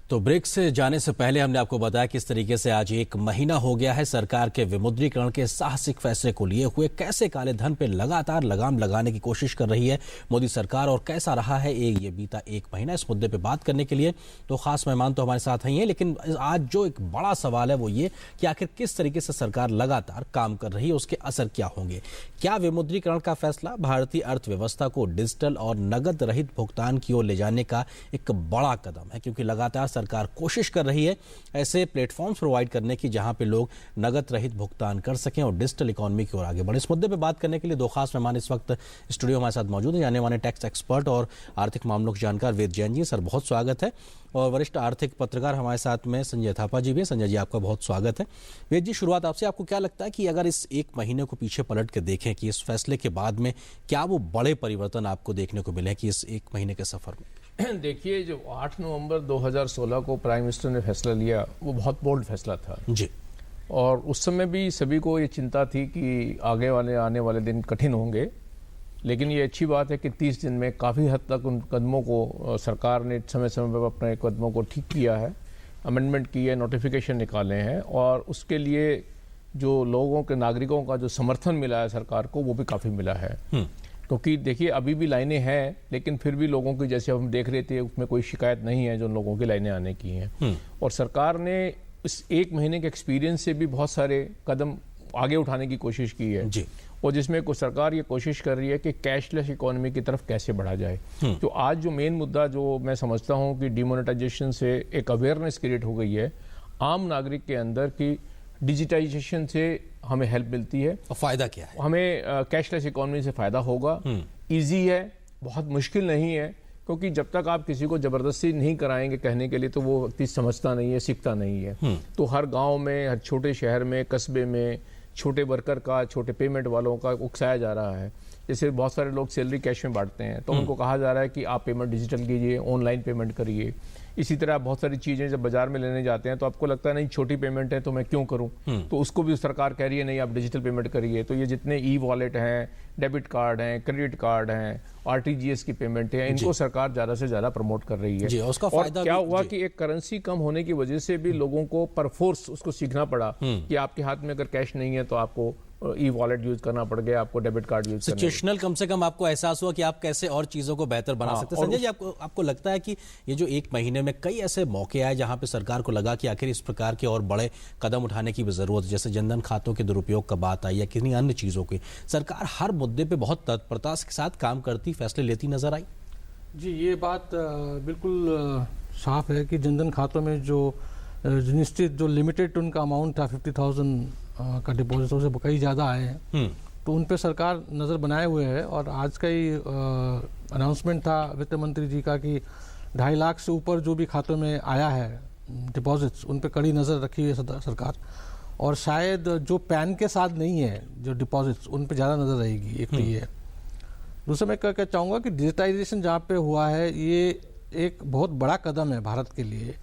तो ब्रिक्स से जाने से पहले हमने आपको बताया किस तरीके से आज 1 महीना हो गया है सरकार के विमुद्रीकरण के साहसिक फैसले को लिए हुए। कैसे काले धन पे लगातार लगाम लगाने की कोशिश कर रही है मोदी सरकार और कैसा रहा है ये बीता 1 महीना। इस मुद्दे पे बात करने के लिए तो खास मेहमान तो हमारे साथ ही हैं, लेकिन आज जो एक बड़ा सवाल है वो ये कि आखिर किस तरीके से सरकार लगातार काम कर रही है, उसके असर क्या होंगे। क्या विमुद्रीकरण का फैसला भारतीय अर्थव्यवस्था को डिजिटल और नगद रहित भुगतान की ओर ले जाने का एक बड़ा कदम है, क्योंकि लगातार सरकार कोशिश कर रही है ऐसे प्लेटफॉर्म्स प्रोवाइड करने की जहां पे लोग नगद रहित भुगतान कर सकें और डिजिटल इकोनॉमी की ओर आगे बढ़े। इस मुद्दे पे बात करने के लिए 2 खास मेहमान इस वक्त स्टूडियो हमारे साथ मौजूद हैं। जाने माने टैक्स एक्सपर्ट और आर्थिक मामलों के जानकार वेद जैन जी, सर बहुत स्वागत है। और वरिष्ठ आर्थिक पत्रकार हमारे साथ में संजय थापा जी भी हैं। संजय जी आपका बहुत स्वागत है। वेद जी, शुरुआत आपसे, आपको क्या लगता है कि अगर इस 1 महीने को पीछे पलट के देखें कि इस फैसले के बाद में क्या वो बड़े परिवर्तन आपको देखने को मिले कि इस 1 महीने के सफर में? देखिए, जो 8 नवंबर 2016 को प्राइम मिनिस्टर ने फैसला लिया वो बहुत बोल्ड फैसला था जी, और उस समय भी सभी को ये चिंता थी कि आने वाले दिन कठिन होंगे, लेकिन ये अच्छी बात है कि 30 दिन में काफ़ी हद तक उन कदमों को सरकार ने समय समय पर अपने कदमों को ठीक किया है, अमेंडमेंट की है, नोटिफिकेशन निकाले हैं और उसके लिए जो लोगों के नागरिकों का जो समर्थन मिला है सरकार को वो भी काफ़ी मिला है। क्योंकि देखिए, अभी भी लाइनें हैं, लेकिन फिर भी लोगों की, जैसे हम देख रहे थे, उसमें कोई शिकायत नहीं है जो लोगों की लाइनें आने की हैं। और सरकार ने इस 1 महीने के एक्सपीरियंस से भी बहुत सारे कदम आगे उठाने की कोशिश की है जी। और जिसमें सरकार ये कोशिश कर रही है कि कैशलेस इकोनॉमी की तरफ कैसे बढ़ा जाए। तो आज जो मेन मुद्दा जो मैं समझता हूँ कि डिमोनेटाइजेशन से एक अवेयरनेस क्रिएट हो गई है आम नागरिक के अंदर कि डिजिटाइजेशन से हमें हेल्प मिलती है। और फायदा क्या है? हमें कैशलेस इकोनॉमी से फायदा होगा। इजी है, बहुत मुश्किल नहीं है, क्योंकि जब तक आप किसी को जबरदस्ती नहीं कराएंगे कहने के लिए तो वो व्यक्ति समझता नहीं है, सीखता नहीं है। तो हर गांव में, हर छोटे शहर में, कस्बे में छोटे वर्कर का, छोटे पेमेंट वालों का उकसाया जा रहा है। जैसे बहुत सारे लोग सैलरी कैश में बांटते हैं तो उनको कहा जा रहा है कि आप पेमेंट डिजिटल कीजिए, ऑनलाइन पेमेंट करिए। इसी तरह बहुत सारी चीजें जब बाजार में लेने जाते हैं तो आपको लगता है नहीं छोटी पेमेंट है तो मैं क्यों करूं, तो उसको भी सरकार कह रही है नहीं आप डिजिटल पेमेंट करिए। तो ये जितने ई वॉलेट हैं, डेबिट कार्ड हैं, क्रेडिट कार्ड हैं, आरटीजीएस की पेमेंट है, इनको सरकार ज्यादा से ज्यादा प्रमोट कर रही है जी, उसका और फायदा क्या हुआ कि एक करेंसी कम होने की वजह से भी लोगों को परफोर्स उसको सीखना पड़ा कि आपके हाथ में अगर कैश नहीं है तो आपको ई वॉलेट यूज करना पड़ गया, आपको डेबिट कार्ड यूज करना। सिचुएशनल कम से कम आपको एहसास हुआ कि आप कैसे और चीजों को बेहतर बना सकते हैं। संजय जी, आपको लगता है कि ये जो 1 महीने में कई ऐसे मौके आए जहां पे सरकार को लगा कि आखिर इस प्रकार के और बड़े कदम उठाने की भी जरूरत है, जैसे जनधन खातों के दुरुपयोग का बात आई या किन्हीं अन्य चीजों की, सरकार हर मुद्दे पे बहुत तत्परता के साथ काम करती, फैसले लेती नजर आई? जी, ये बात बिल्कुल साफ है कि जनधन खातों में जो निश्चित जो लिमिटेड उनका अमाउंट था 50,000 का डिपॉजिट, उससे कई ज़्यादा आए हैं। तो उन पे सरकार नज़र बनाए हुए है और आज का ही अनाउंसमेंट था वित्त मंत्री जी का कि 2.5 लाख से ऊपर जो भी खातों में आया है डिपॉजिट्स, उन पे कड़ी नज़र रखी हुई है सरकार। और शायद जो पैन के साथ नहीं है जो डिपॉजिट्स, उन पे ज़्यादा नज़र रहेगी। एक तो ये है। दूसरा मैं क्या चाहूँगा कि डिजिटाइजेशन जहाँ पे हुआ है ये एक बहुत बड़ा कदम है भारत के लिए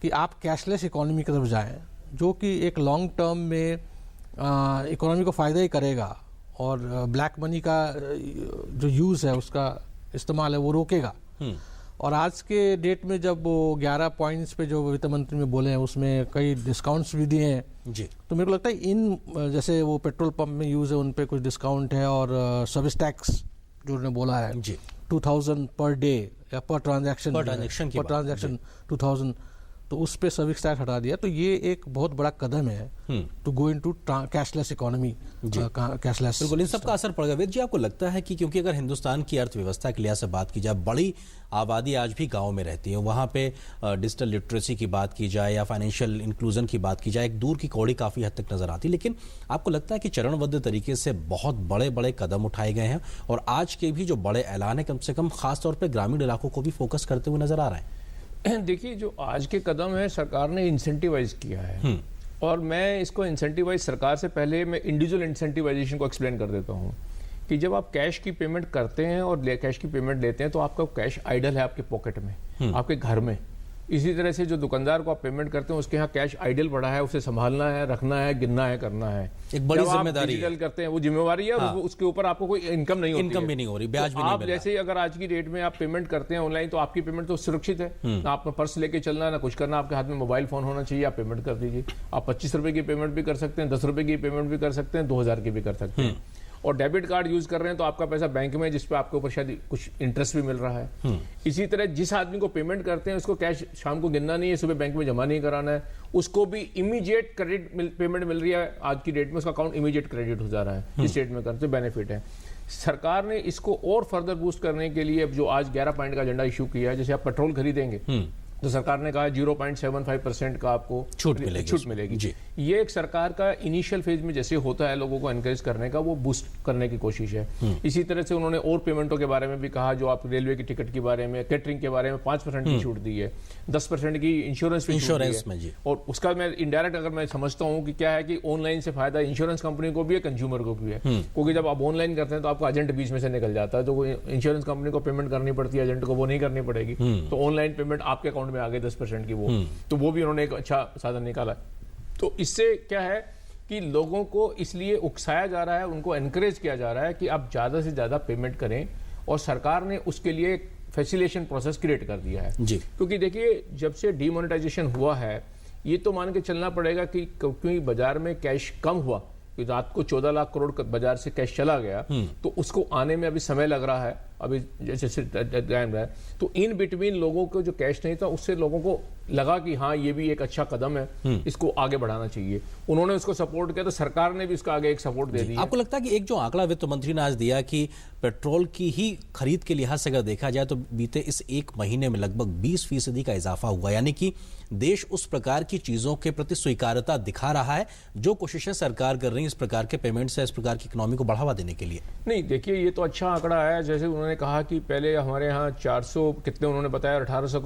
कि आप कैशलेस इकोनॉमी की तरफ जाएं, जो कि एक लॉन्ग टर्म में इकोनॉमी को फ़ायदा ही करेगा और ब्लैक मनी का जो यूज़ है, उसका इस्तेमाल है, वो रोकेगा। और आज के डेट में जब वो 11 पॉइंट्स पे जो वित्त मंत्री में बोले हैं उसमें कई डिस्काउंट्स भी दिए हैं जी। तो मेरे को लगता है इन जैसे वो पेट्रोल पंप में यूज़ है उन पे कुछ डिस्काउंट है और सर्विस टैक्स जो उन्होंने बोला है जी 2000 पर डे या पर ट्रांजैक्शन 2000, तो उस पे सर्विस टैक्स हटा दिया। तो ये एक बहुत बड़ा कदम है to go into cashless economy, cashless. बिल्कुल, इन सबका असर पड़ेगा। वेद जी, आपको लगता है कि क्योंकि अगर हिंदुस्तान की अर्थव्यवस्था के लिहाज से बात की जाए, बड़ी आबादी आज भी गांव में रहती है, वहां पे डिजिटल लिटरेसी की बात की जाए या फाइनेंशियल इंक्लूजन की बात की जाए, एक दूर की कौड़ी काफी हद तक नजर आती है, लेकिन आपको लगता है कि चरणबद्ध तरीके से बहुत बड़े बड़े कदम उठाए गए हैं और आज के भी जो बड़े ऐलान है कम से कम खासतौर पर ग्रामीण इलाकों को भी फोकस करते हुए नजर आ रहे हैं? देखिए, जो आज के कदम है सरकार ने इंसेंटिवाइज किया है और मैं इसको इंसेंटिवाइज सरकार से पहले मैं इंडिविजुअल इंसेंटिवाइजेशन को एक्सप्लेन कर देता हूँ कि जब आप कैश की पेमेंट करते हैं और कैश की पेमेंट लेते हैं तो आपका कैश आइडल है आपके पॉकेट में, आपके घर में, इसी तरह से जो दुकानदार को आप पेमेंट करते हैं उसके यहाँ कैश आइडल पड़ा है, उसे संभालना है, रखना है, गिनना है, करना है। एक बड़ी जिम्मेदारी डिजिटल करते हैं वो जिम्मेवारी है। हाँ। और उसके ऊपर आपको कोई इनकम नहीं होती, इनकम भी नहीं हो रही, ब्याज भी नहीं मिल रहा। आप जैसे अगर आज की डेट में आप पेमेंट करते हैं ऑनलाइन तो आपकी पेमेंट तो सुरक्षित है, ना आपको पर्स लेके चलना है ना कुछ करना, आपके हाथ में मोबाइल फोन होना चाहिए, आप पेमेंट कर दीजिए। आप 25 रुपए की पेमेंट भी कर सकते हैं, 10 रुपए की पेमेंट भी कर सकते हैं, 2000 की भी कर सकते हैं। और डेबिट कार्ड यूज कर रहे हैं तो आपका पैसा बैंक में, जिस पे आपके ऊपर शायद कुछ इंटरेस्ट भी मिल रहा है। इसी तरह जिस आदमी को पेमेंट करते हैं उसको कैश शाम को गिनना नहीं है, सुबह बैंक में जमा नहीं कराना है, उसको भी इमीडिएट क्रेडिट पेमेंट मिल रही है। आज की डेट में उसका अकाउंट इमीडिएट क्रेडिट हो जा रहा है, इस डेट में करते बेनिफिट है। सरकार ने इसको और फर्दर बूस्ट करने के लिए जो आज 11 पॉइंट का एजेंडा इशू किया है, जैसे आप पेट्रोल खरीदेंगे तो सरकार ने कहा 0.75% का आपको छूट मिलेगी जी। ये एक सरकार का इनिशियल फेज में जैसे होता है लोगों को एनकरेज करने का, वो बूस्ट करने की कोशिश है। इसी तरह से उन्होंने और पेमेंटों के बारे में भी कहा, जो आप रेलवे की टिकट के बारे में, कैटरिंग के बारे में 5% की छूट दी है, 10% की इंश्योरेंस में जी। और उसका मैं इंडायरेक्ट अगर मैं समझता हूँ कि क्या है कि ऑनलाइन से फायदा इंश्योरेंस कंपनी को भी है, कंज्यूमर को भी है, क्योंकि जब आप ऑनलाइन करते हैं तो आपको एजेंट बीच में से निकल जाता है, तो इंश्योरेंस कंपनी को पेमेंट करनी पड़ती है, एजेंट को वो नहीं करनी पड़ेगी, तो ऑनलाइन पेमेंट आपके अकाउंट में आ गई 10% की वो, तो वो भी उन्होंने एक अच्छा साधन निकाला। तो इससे क्या है कि लोगों को इसलिए उकसाया जा रहा है, उनको एनकरेज किया जा रहा है कि आप ज्यादा से ज्यादा पेमेंट करें, और सरकार ने उसके लिए एक फैसिलिटेशन प्रोसेस क्रिएट कर दिया है जी। क्योंकि देखिए जब से डीमोनेटाइजेशन हुआ है, ये तो मान के चलना पड़ेगा कि क्योंकि बाजार में कैश कम हुआ, रात को 14 लाख करोड़ बाजार से कैश चला गया, तो उसको आने में अभी समय लग रहा है, अभी जैसे टाइम रहा है, तो इन बिटवीन लोगों को जो कैश नहीं था उससे लोगों को लगा कि हाँ ये भी एक अच्छा कदम है, इसको आगे बढ़ाना चाहिए। उन्होंने उसको सपोर्ट किया, तो सरकार ने भी उसका आगे एक सपोर्ट दे दिया। आपको लगता है कि एक जो आंकड़ा वित्त मंत्री ने आज दिया कि पेट्रोल की ही खरीद के लिहाज से अगर देखा जाए तो बीते इस एक महीने में लगभग 20% का इजाफा हुआ, यानी कि देश उस प्रकार की चीजों के प्रति स्वीकार्यता दिखा रहा है जो कोशिशें सरकार कर रही है इस प्रकार के पेमेंट से, इस प्रकार की इकोनॉमी को बढ़ावा देने के लिए? नहीं, देखिए ये तो अच्छा आंकड़ा है। जैसे उन्होंने कहा कि पहले हमारे यहाँ 400 कितने उन्होंने बताया 1800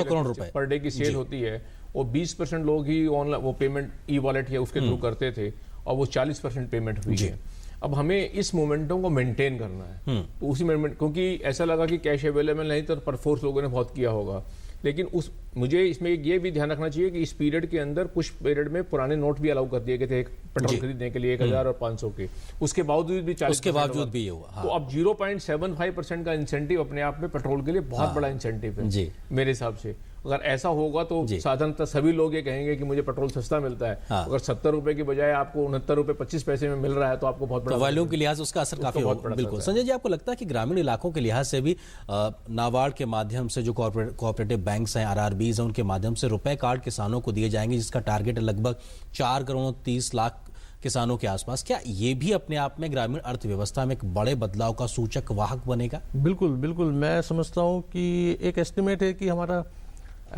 करोड़ रुपए पर डे की सेल होती है, और 20% लोग ही ऑनलाइन वो पेमेंट ई वॉलेट या उसके थ्रू करते थे, और वो 40% पेमेंट हुई है। अब हमें इस मोमेंटम को मेंटेन करना है, तो उसी मोमेंट, क्योंकि ऐसा लगा कि कैश अवेलेबल नहीं तो पर फोर्स लोगों ने बहुत किया होगा, लेकिन मुझे इसमें ये भी ध्यान रखना चाहिए कि इस पीरियड के अंदर कुछ पीरियड में पुराने नोट भी अलाउ कर दिए गए थे एक पेट्रोल खरीदने के लिए 1000 और 500 के, उसके बावजूद भी 40% भी ये हुआ। हाँ। तो अब 0.75% का इंसेंटिव अपने आप में पेट्रोल के लिए बहुत बड़ा इंसेंटिव है मेरे हिसाब से। अगर ऐसा होगा तो साधारणतः सभी लोग ये कहेंगे कि मुझे पेट्रोल सस्ता मिलता है। हाँ। अगर 70 रुपए की बजाय आपको 69 रुपए 25 पैसे में मिल रहा है तो आपको बहुत बड़ा वैल्यू के लिहाज उसका असर काफी होगा। बिल्कुल संजय जी, आपको लगता है कि ग्रामीण इलाकों के लिहाज से भी नाबार्ड के माध्यम से जो कोऑपरेटिव बैंक्स हैं, आरआरबीज हैं, उनके माध्यम से रुपए कार्ड किसानों को दिए जाएंगे, जिसका टारगेट है लगभग 4 करोड़ 30 लाख किसानों के आसपास, क्या ये भी अपने आप में ग्रामीण अर्थव्यवस्था में एक बड़े बदलाव का सूचक वाहक बनेगा? बिल्कुल बिल्कुल, मैं समझता हूँ कि एक एस्टिमेट है कि हमारा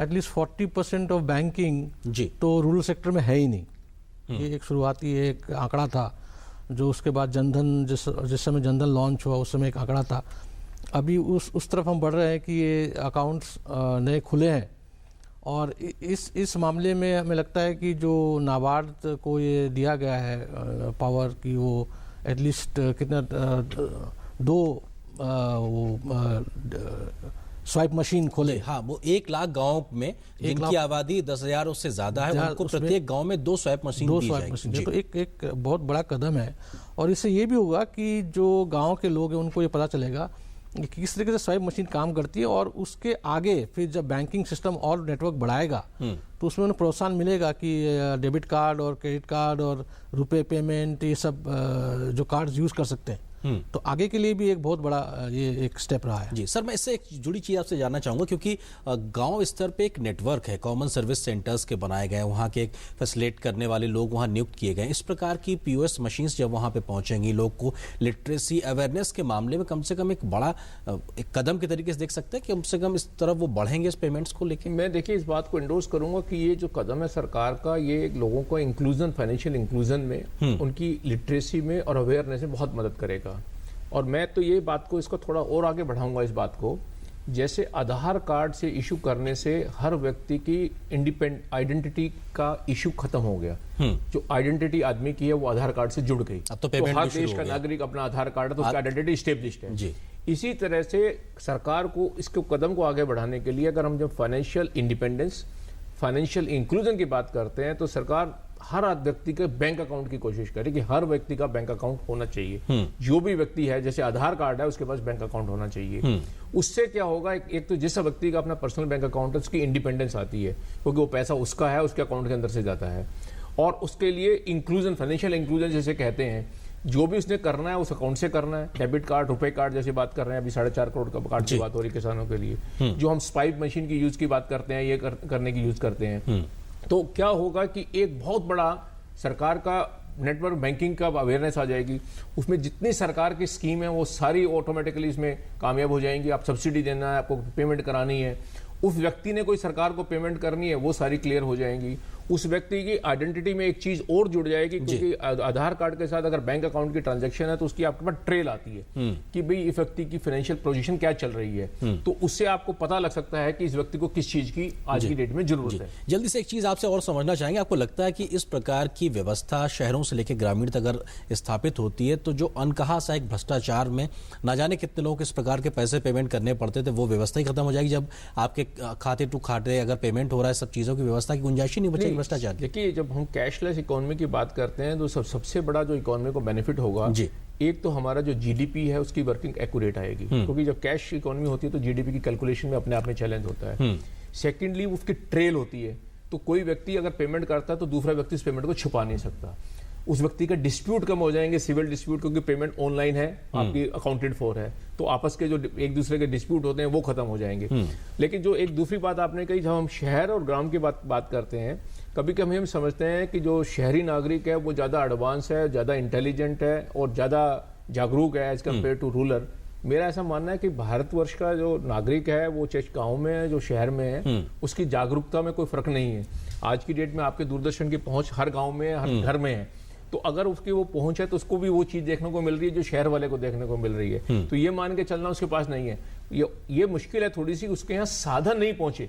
एटलीस्ट 40% ऑफ बैंकिंग जी तो रूरल सेक्टर में है ही नहीं। ये एक शुरुआती एक आंकड़ा था, जो उसके बाद जनधन जिस समय जनधन लॉन्च हुआ उस समय एक आंकड़ा था। अभी उस तरफ हम बढ़ रहे हैं कि ये अकाउंट्स नए खुले हैं, और इस मामले में हमें लगता है कि जो नाबार्ड को ये दिया गया है पावर की, वो एटलीस्ट कितना 2 स्वाइप मशीन खोले। हाँ, वो 1 लाख गांव में जिनकी आबादी 10,000 उससे ज्यादा है, उनको प्रत्येक गांव में 2 स्वाइप मशीन दी जाएगी। तो एक बहुत बड़ा कदम है, और इससे ये भी होगा कि जो गांव के लोग हैं उनको ये पता चलेगा कि किस तरीके से स्वाइप मशीन काम करती है, और उसके आगे फिर जब बैंकिंग सिस्टम और नेटवर्क बढ़ाएगा तो उसमें उन्हें प्रोत्साहन मिलेगा कि डेबिट कार्ड और क्रेडिट कार्ड और रुपए पेमेंट, ये सब जो कार्ड्स यूज कर सकते हैं। तो आगे के लिए भी एक बहुत बड़ा ये एक स्टेप रहा है। जी सर, मैं इससे एक जुड़ी चीज आपसे जानना चाहूंगा, क्योंकि गांव स्तर पे एक नेटवर्क है, कॉमन सर्विस सेंटर्स के बनाए गए, वहां के एक फैसिलिटेट करने वाले लोग वहां नियुक्त किए गए। इस प्रकार की पीओएस मशीन्स जब वहां पे पहुंचेंगी, लोग को लिटरेसी अवेयरनेस के मामले में कम से कम एक बड़ा एक कदम के तरीके से देख सकते हैं कि कम से कम इस तरफ वो बढ़ेंगे इस पेमेंट्स को लेकर। मैं देखिए इस बात को इंडोर्स करूंगा कि ये जो कदम है सरकार का, ये लोगों को इंक्लूजन, फाइनेंशियल इंक्लूजन में, उनकी लिटरेसी में और अवेयरनेस में बहुत मदद करेगा। और मैं तो ये बात को इसको थोड़ा और आगे बढ़ाऊंगा इस बात को, जैसे आधार कार्ड से इशू करने से हर व्यक्ति की आइडेंटिटी का इशू खत्म हो गया। जो आइडेंटिटी आदमी की है वो आधार कार्ड से जुड़ गई। अब तो पेमेंट हर देश का नागरिक अपना आधार कार्ड है तो उसका आइडेंटिटी स्टेब्लिश्ड है जी। इसी तरह से सरकार को इसको कदम को आगे बढ़ाने के लिए अगर हम जब फाइनेंशियल इंडिपेंडेंस, फाइनेंशियल इंक्लूजन की बात करते हैं, तो सरकार हर व्यक्ति के बैंक अकाउंट की कोशिश करे कि हर व्यक्ति का बैंक अकाउंट होना चाहिए। जो भी व्यक्ति है, जैसे आधार कार्ड है, उसके पास बैंक अकाउंट होना चाहिए। उससे क्या होगा, एक तो जिस व्यक्ति का अपना पर्सनल बैंक अकाउंट है उसकी इंडिपेंडेंस आती है, क्योंकि वो पैसा उसका है, उसके अकाउंट के अंदर से जाता है। और उसके लिए इंक्लूजन, फाइनेंशियल इंक्लूजन जैसे कहते हैं, जो भी उसने करना है उस अकाउंट से करना है। डेबिट कार्ड, रुपए कार्ड जैसे बात कर रहे हैं, अभी 4.5 करोड़ का कार्ड की बात हो रही है किसानों के लिए। जो हम स्वाइप मशीन की यूज की बात करते हैं, ये करने की यूज करते हैं, तो क्या होगा कि एक बहुत बड़ा सरकार का नेटवर्क बैंकिंग का अवेयरनेस आ जाएगी। उसमें जितनी सरकार की स्कीम है वो सारी ऑटोमेटिकली इसमें कामयाब हो जाएंगी। आप सब्सिडी देना है, आपको पेमेंट करानी है, उस व्यक्ति ने कोई सरकार को पेमेंट करनी है, वो सारी क्लियर हो जाएंगी। उस व्यक्ति की आइडेंटिटी में एक चीज और जुड़ जाएगी, क्योंकि आधार कार्ड के साथ अगर बैंक अकाउंट की ट्रांजैक्शन है तो उसकी आपके पास ट्रेल आती है कि भाई इस व्यक्ति की फाइनेंशियल पोजीशन क्या चल रही है। तो उससे आपको पता लग सकता है कि इस व्यक्ति को किस चीज की आज की डेट में जरूरत है। जल्दी से एक चीज आपसे और समझना चाहेंगे, आपको लगता है कि इस प्रकार की व्यवस्था शहरों से लेकर ग्रामीण तक अगर स्थापित होती है तो जो अनकहा सा एक भ्रष्टाचार में ना जाने कितने लोग इस प्रकार के पैसे पेमेंट करने पड़ते थे, वो व्यवस्था ही खत्म हो जाएगी। जब आपके खाते टू खाते अगर पेमेंट हो रहा है, सब चीजों की व्यवस्था की गुंजाइश ही नहीं बचेगी भ्रष्टाचार। देखिए, जब हम कैशलेस इकोनॉमी की बात करते हैं तो सबसे बड़ा जो इकोनॉमी को बेनिफिट होगा, एक तो हमारा जो जीडीपी है उसकी वर्किंग एक्यूरेट आएगी, क्योंकि जब कैश इकोनॉमी होती है तो जीडीपी की कैलकुलेशन में अपने आप में चैलेंज होता है। सेकेंडली, उसकी ट्रेल होती है, तो कोई व्यक्ति अगर पेमेंट करता है तो दूसरा व्यक्ति इस पेमेंट को छुपा नहीं सकता। उस व्यक्ति का डिस्प्यूट कम हो जाएंगे, सिविल डिस्प्यूट, क्योंकि पेमेंट ऑनलाइन है, आपकी अकाउंटेड फॉर है, तो आपस के जो एक दूसरे के डिस्प्यूट होते हैं वो खत्म हो जाएंगे। लेकिन जो एक दूसरी बात आपने कही, जब हम शहर और ग्राम की बात करते हैं, कभी कभी हम समझते हैं कि जो शहरी नागरिक है वो ज़्यादा एडवांस है, ज़्यादा इंटेलिजेंट है और ज़्यादा जागरूक है एज कम्पेयर टू रूरल। मेरा ऐसा मानना है कि भारतवर्ष का जो नागरिक है वो चाहे गाँव में है, जो शहर में है, उसकी जागरूकता में कोई फर्क नहीं है। आज की डेट में आपके दूरदर्शन की पहुंच हर गाँव में, हर घर में है, तो अगर उसकी वो पहुंच है तो उसको भी वो चीज देखने को मिल रही है जो शहर वाले को देखने को मिल रही है। तो ये मान के चलना उसके पास नहीं है, ये मुश्किल है थोड़ी सी, उसके यहाँ साधन नहीं पहुंचे।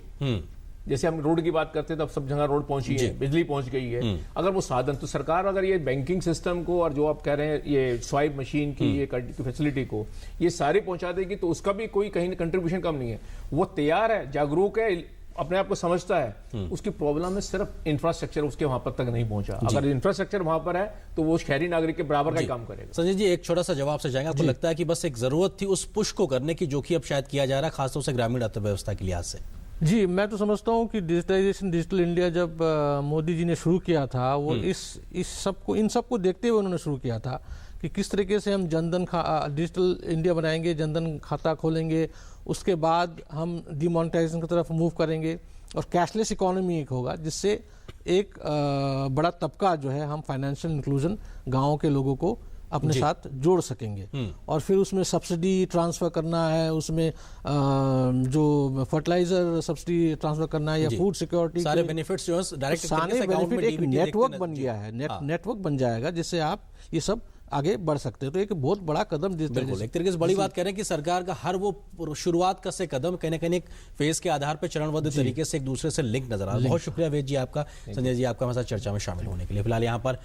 जैसे हम रोड की बात करते हैं तो अब सब जगह रोड पहुंची है, बिजली पहुंच गई है। अगर वो साधन, तो सरकार अगर ये बैंकिंग सिस्टम को और जो आप कह रहे हैं ये स्वाइप मशीन की ये फैसिलिटी को ये सारी पहुंचा देगी, तो उसका भी कोई कहीं कंट्रीब्यूशन कम नहीं है। वो तैयार है, जागरूक है, अपने आप को समझता है। उसकी प्रॉब्लम है सिर्फ इंफ्रास्ट्रक्चर उसके वहां पर तक नहीं पहुंचा। अगर इंफ्रास्ट्रक्चर वहां पर है तो वो शहरी नागरिक के बराबर का काम करेगा। संजय जी, एक छोटा सा जवाब से जाएंगे, आपको लगता है कि बस एक जरूरत थी उस पुश को करने की जो कि अब शायद किया जा रहा है, खासतौर से ग्रामीण अर्थव्यवस्था के लिहाज से? जी, मैं तो समझता हूँ कि डिजिटलाइजेशन, डिजिटल इंडिया जब मोदी जी ने शुरू किया था, वो इन सबको देखते हुए उन्होंने शुरू किया था कि किस तरीके से हम जनधन डिजिटल इंडिया बनाएंगे, जनधन खाता खोलेंगे, उसके बाद हम डिमोनेटाइजेशन की तरफ मूव करेंगे और कैशलेस इकोनॉमी एक होगा, जिससे एक बड़ा तबका जो है हम फाइनेंशियल इंक्लूजन गाँव के लोगों को अपने साथ जोड़ सकेंगे। और फिर उसमें सब्सिडी ट्रांसफर करना है, उसमें जो फर्टिलाइजर सब्सिडी ट्रांसफर करना है या फूड सिक्योरिटी, सारे बेनिफिट्स जो है डायरेक्ट सारे बेनिफिट एक नेटवर्क बन गया है, नेटवर्क बन जाएगा जिससे आप ये सब आगे बढ़ सकते हैं। तो एक बहुत बड़ा कदम, बिल्कुल एक तरीके से बड़ी बात कह रहे हैं कि सरकार का हर वो शुरुआत का से कदम कहीं ना कहीं एक फेज के आधार पर चरणबद्ध तरीके से एक दूसरे से लिंक नजर आ रहा है। बहुत शुक्रिया वेद जी आपका, संजय जी आपका हमारे साथ चर्चा में शामिल होने के लिए। फिलहाल यहाँ पर